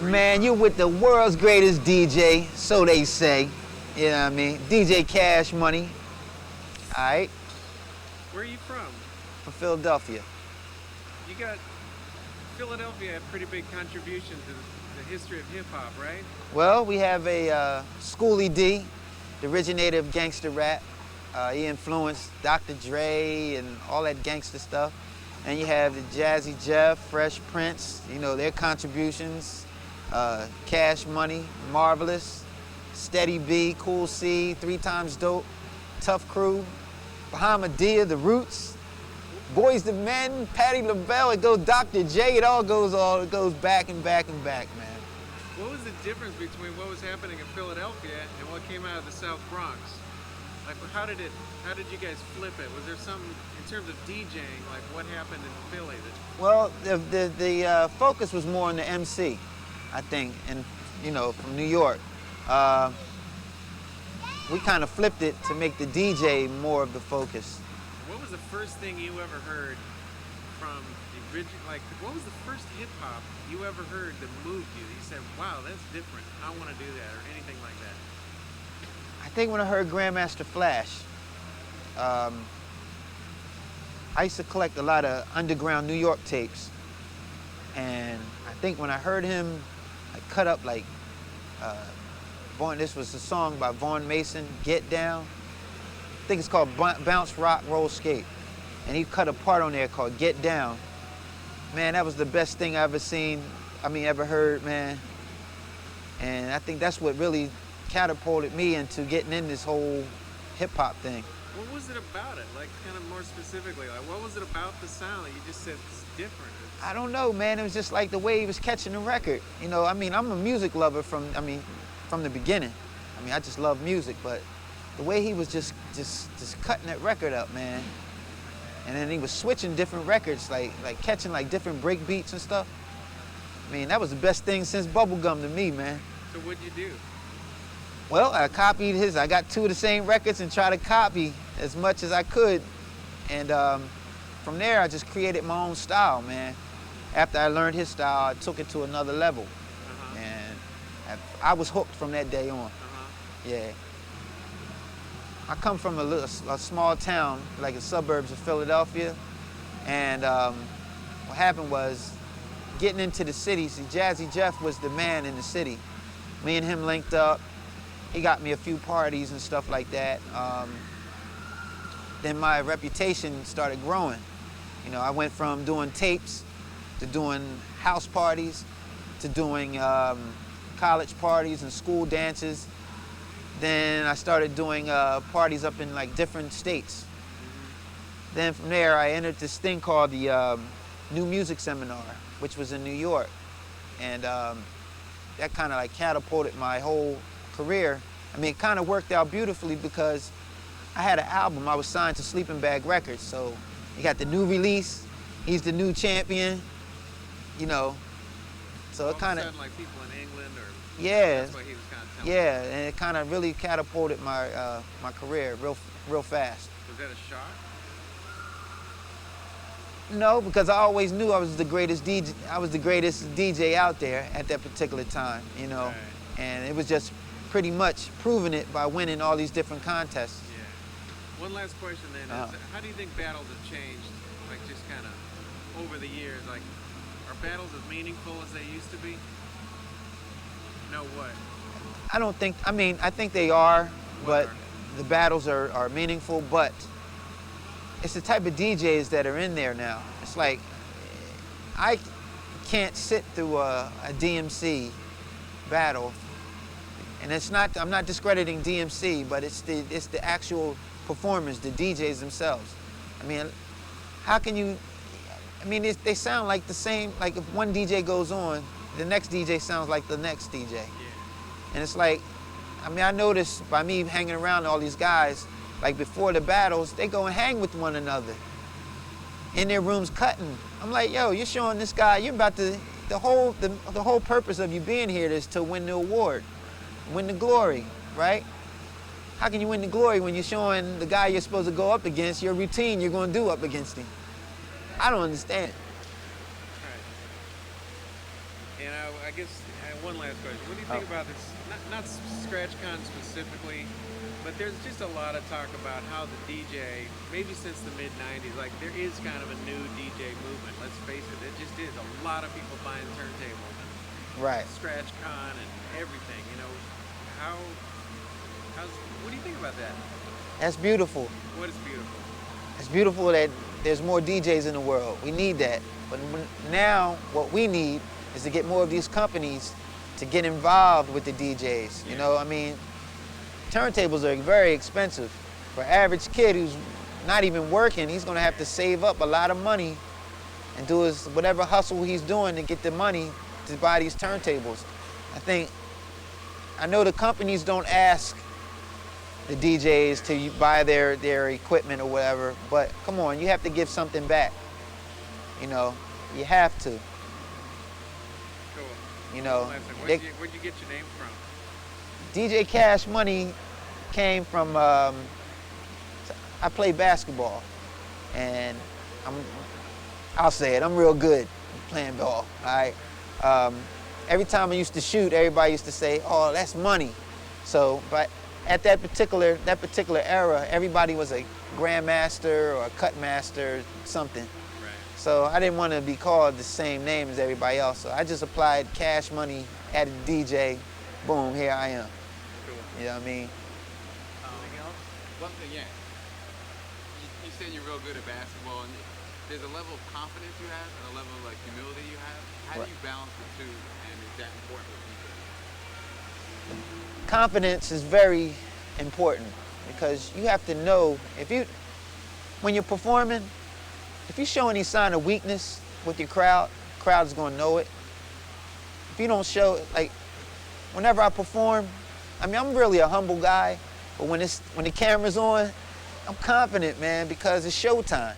with? Man, you're with the world's greatest DJ, so they say. You know what I mean? DJ Cash Money. All right, Where are you from? from Philadelphia. You got Philadelphia had pretty big contribution to the history of hip hop, right? Well, we have a Schoolie D, the originator of gangster rap. He influenced Dr. Dre and all that gangster stuff. And you have the Jazzy Jeff, Fresh Prince, you know, their contributions. Cash Money, Marvelous, Steady B, Cool C, 3 Times Dope, Tough Crew, Bahamadia, The Roots, Boys the Men, Patti LaBelle, it goes Dr. J, it goes back and back and back, man. What was the difference between what was happening in Philadelphia and what came out of the South Bronx? Like, how did you guys flip it? Was there something in terms of DJing, like what happened in Philly? Well, the focus was more on the MC, I think, and you know, from New York. We kind of flipped it to make the DJ more of the focus. What was the first thing you ever heard from the original? Like, what was the first hip hop you ever heard that moved you? That you said, "Wow, that's different. I want to do that," or anything like that. I think when I heard Grandmaster Flash, I used to collect a lot of underground New York tapes, and I think when I heard him, I cut up like, this was a song by Vaughn Mason, Get Down. I think it's called Bounce, Rock, Roll, Skate. And he cut a part on there called Get Down. Man, that was the best thing I ever seen, ever heard, man. And I think that's what really catapulted me into getting in this whole hip-hop thing. What was it about it? Like, kind of more specifically, like, what was it about the sound that you just said it's different? I don't know, man. It was just like the way he was catching the record. You know, I'm a music lover from the beginning. I just love music, but the way he was just cutting that record up, man. And then he was switching different records, like catching like different break beats and stuff. That was the best thing since bubblegum to me, man. So what'd you do? Well, I copied his. I got 2 of the same records and tried to copy as much as I could. And from there, I just created my own style, man. After I learned his style, I took it to another level. And I was hooked from that day on. Yeah. I come from a small town, like the suburbs of Philadelphia. And what happened was, getting into the city, see, Jazzy Jeff was the man in the city. Me and him linked up. He got me a few parties and stuff like that. Then my reputation started growing. You know, I went from doing tapes to doing house parties to doing college parties and school dances. Then I started doing parties up in like different states. Then from there, I entered this thing called the New Music Seminar, which was in New York. And that kind of like catapulted my whole career. It kind of worked out beautifully because I had an album. I was signed to Sleeping Bag Records. So you got the new release. He's the new champion, you know. So it kind of, like people in England, or yeah, that's what he was kind of telling yeah, and it kind of really catapulted my my career real fast. Was that a shock? No, because I always knew I was the greatest DJ. I was the greatest DJ out there at that particular time, you know. Right. And it was just pretty much proving it by winning all these different contests. Yeah. One last question then is, how do you think battles have changed, like just kind of over the years? Like, are battles as meaningful as they used to be? No, what? I don't think, I think they are, but the battles are meaningful, but it's the type of DJs that are in there now. It's like, I can't sit through a DMC battle, and it's not, I'm not discrediting DMC, but it's the actual performers, the DJs themselves. How can you, they sound like the same, like if one DJ goes on, the next DJ sounds like the next DJ. Yeah. And it's like, I noticed by me hanging around all these guys, like before the battles, they go and hang with one another in their rooms cutting. I'm like, yo, you're showing this guy, you're about to, the whole purpose of you being here is to win the award, win the glory, right? How can you win the glory when you're showing the guy you're supposed to go up against your routine you're going to do up against him? I don't understand. Right. And I guess one last question. What do you think about this? Not ScratchCon specifically, but there's just a lot of talk about how the DJ, maybe since the mid '90s, like there is kind of a new DJ movement. Let's face it, it just is. A lot of people buying turntables and Right. ScratchCon and everything. You know, what do you think about that? That's beautiful. What is beautiful? It's beautiful that there's more DJs in the world. We need that. But now what we need is to get more of these companies to get involved with the DJs. You know, I mean, turntables are very expensive. For an average kid who's not even working, he's gonna have to save up a lot of money and do his whatever hustle he's doing to get the money to buy these turntables. I know the companies don't ask the DJs to buy their equipment or whatever, but come on, you have to give something back. You know, you have to. Cool. You know, Where'd you get your name from? DJ Cash Money came from, I play basketball, and I'll say it, I'm real good at playing ball, all right? Every time I used to shoot, everybody used to say, oh, that's money. So, but at that particular era, everybody was a grandmaster or a cut master, something. Right. So I didn't want to be called the same name as everybody else. So I just applied Cash Money, added DJ, boom, here I am. Cool. You know what I mean? Anything else? One thing, yeah. You said you're real good at basketball, and there's a level of confidence you have and a level of like humility you have. How do you balance the two, and is that important with people? Confidence is very important because you have to know when you're performing, if you show any sign of weakness with your crowd's gonna know it. If you don't show, like, whenever I perform, I mean, I'm really a humble guy, but when the camera's on, I'm confident, man, because it's showtime.